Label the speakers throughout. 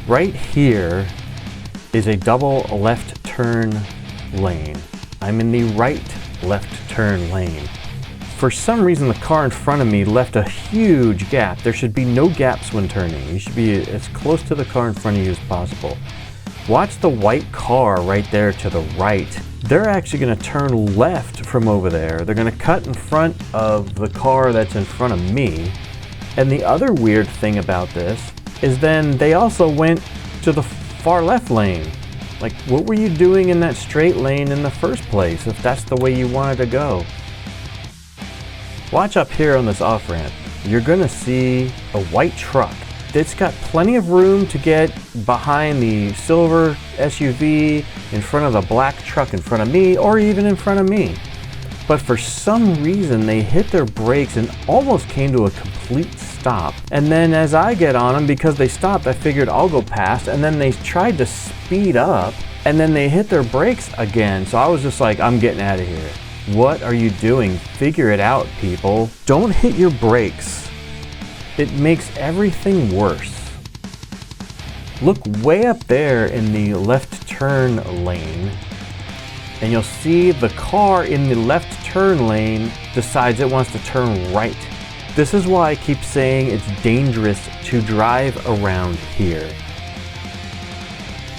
Speaker 1: Right here is a double left turn lane. I'm in the right left turn lane. For some reason, the car in front of me left a huge gap. There should be no gaps when turning. You should be as close to the car in front of you as possible. Watch the white car right there to the right. They're actually going to turn left from over there. They're going to cut in front of the car that's in front of me. And the other weird thing about this is then they also went to the far left lane. Like, what were you doing in that straight lane in the first place if that's the way you wanted to go? Watch up here on this off-ramp. You're gonna see a white truck. It's got plenty of room to get behind the silver SUV, in front of the black truck in front of me, or even in front of me. But for some reason, they hit their brakes and almost came to a complete stop. And then as I get on them, because they stopped, I figured I'll go past, and then they tried to speed up, and then they hit their brakes again. So I was just like, I'm getting out of here. What are you doing? Figure it out, people. Don't hit your brakes. It makes everything worse. Look way up there in the left turn lane, and you'll see the car in the left turn lane decides it wants to turn right. This is why I keep saying it's dangerous to drive around here.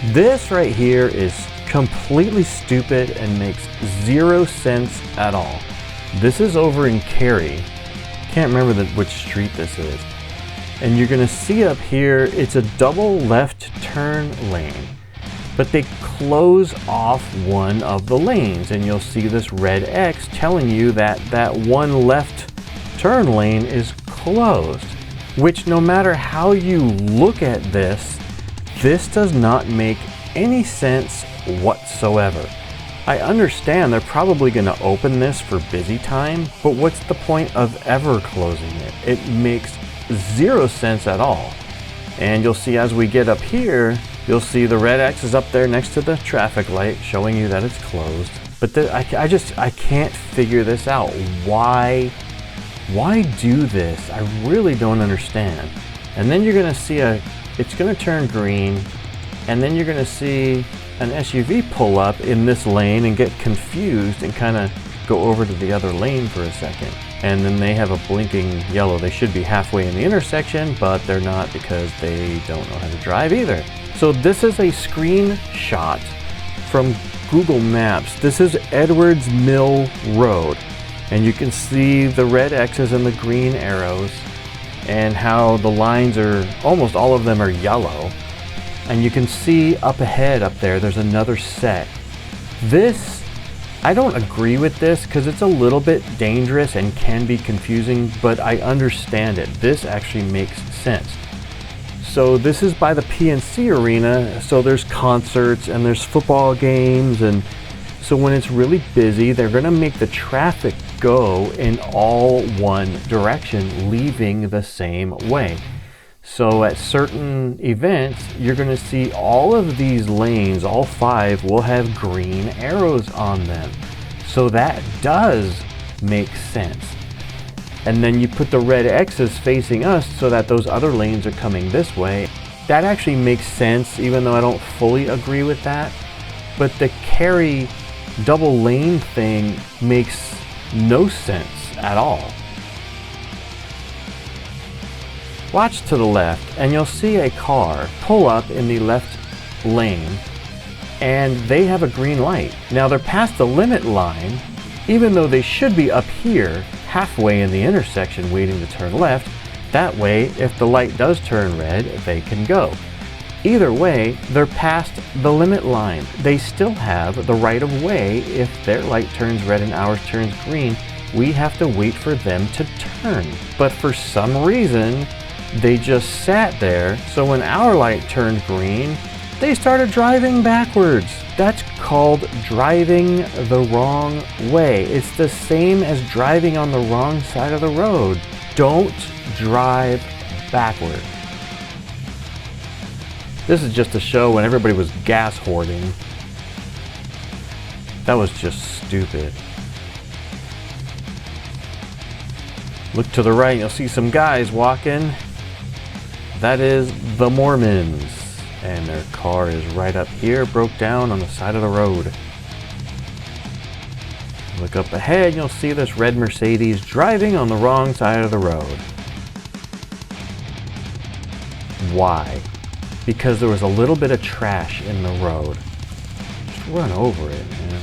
Speaker 1: This right here is completely stupid and makes zero sense at all. This is over in Cary. Can't remember which street this is. And you're gonna see up here, it's a double left turn lane, but they close off one of the lanes, and you'll see this red X telling you that that one left turn lane is closed, which no matter how you look at this does not make any sense whatsoever. I understand they're probably going to open this for busy time, but what's the point of ever closing it? It makes zero sense at all. And you'll see as we get up here, you'll see the red X is up there next to the traffic light showing you that it's closed. But I can't figure this out. Why do this? I really don't understand. And then you're going to see it's going to turn green, and then you're going to see an SUV pull up in this lane and get confused and kind of go over to the other lane for a second. And then they have a blinking yellow. They should be halfway in the intersection, but they're not because they don't know how to drive either. So this is a screenshot from Google Maps. This is Edwards Mill Road. And you can see the red X's and the green arrows and how the lines are, almost all of them are yellow. And you can see up ahead up there, there's another set. This, I don't agree with this because it's a little bit dangerous and can be confusing, but I understand it. This actually makes sense. So this is by the PNC Arena, so there's concerts and there's football games, and so when it's really busy, they're gonna make the traffic go in all one direction, leaving the same way. So at certain events, you're going to see all of these lanes, all 5, will have green arrows on them. So that does make sense. And then you put the red X's facing us so that those other lanes are coming this way. That actually makes sense, even though I don't fully agree with that. But the Cary double lane thing makes no sense at all. Watch to the left and you'll see a car pull up in the left lane, and they have a green light. Now they're past the limit line, even though they should be up here halfway in the intersection waiting to turn left. That way, if the light does turn red, they can go. Either way, they're past the limit line. They still have the right of way. If their light turns red and ours turns green, we have to wait for them to turn. But for some reason, they just sat there, so when our light turned green, they started driving backwards. That's called driving the wrong way. It's the same as driving on the wrong side of the road. Don't drive backward. This is just a show when everybody was gas hoarding. That was just stupid. Look to the right, you'll see some guys walking. That is the Mormons. and their car is right up here, broke down on the side of the road. Look up ahead, you'll see this red Mercedes driving on the wrong side of the road. Why? Because there was a little bit of trash in the road. Just run over it, man.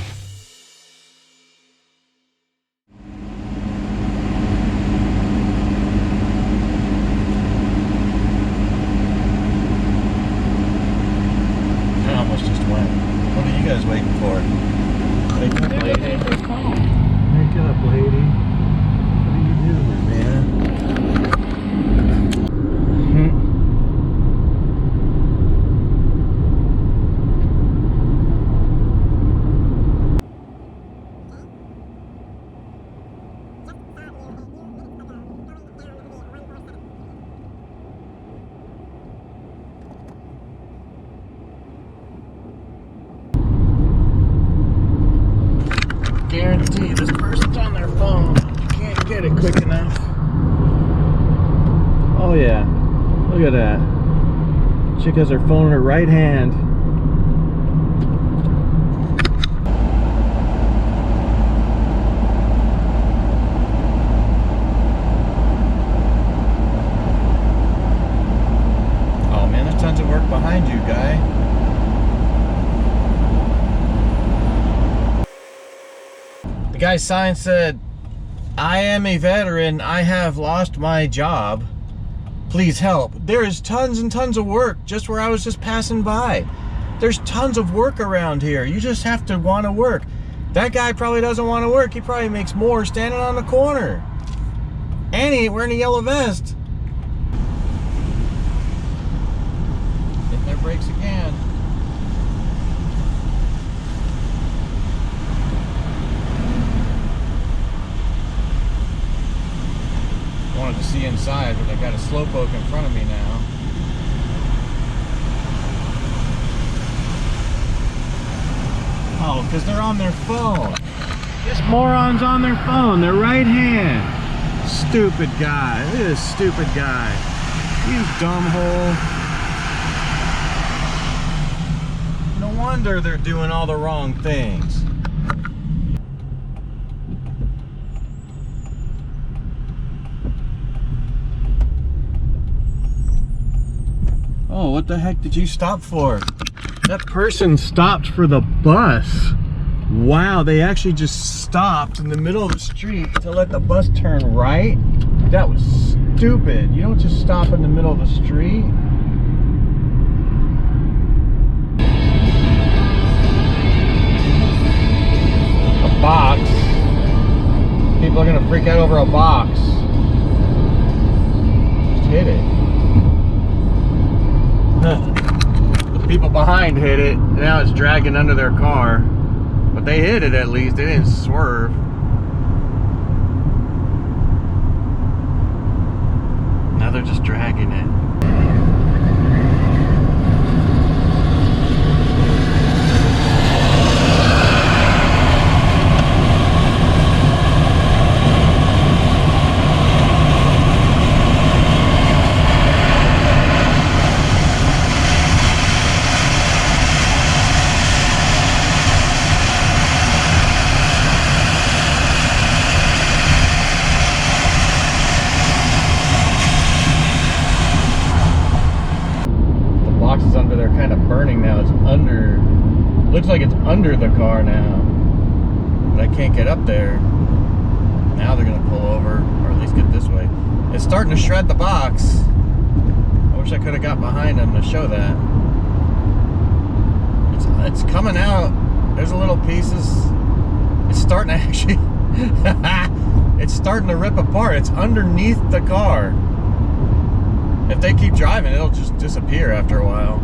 Speaker 2: I almost just went. What are you guys waiting for? Wake up, lady. Wake up, lady. What are you doing, man? Guarantee this person's on their phone. You can't get it quick enough. Oh yeah, look at that. Chick has her phone in her right hand. Oh man, there's tons of work behind you, guy. The guy's sign said, "I am a veteran. I have lost my job. Please help." There is tons and tons of work just where I was just passing by. There's tons of work around here. You just have to want to work. That guy probably doesn't want to work. He probably makes more standing on the corner. And he ain't wearing a yellow vest. Hitting their brakes again. Wanted to see inside, but I got a slowpoke in front of me now. Oh, because they're on their phone. This moron's on their phone, their right hand. Stupid guy. Look at this stupid guy. You dumbhole. No wonder they're doing all the wrong things. Oh, what the heck did you stop for? That person stopped for the bus. Wow, they actually just stopped in the middle of the street to let the bus turn right? That was stupid. You don't just stop in the middle of the street. A box. People are gonna freak out over a box. Just hit it. The people behind hit it. Now it's dragging under their car. But they hit it at least. They didn't swerve. Now they're just dragging it. Under there, kind of burning now. It's under, looks like it's under the car now, but I can't get up there. Now they're gonna pull over, or at least get this way. It's starting to shred the box. I wish I could have got behind them to show that. It's coming out. There's a little pieces. It's starting to actually it's starting to rip apart. It's underneath the car. If they keep driving, it'll just disappear after a while.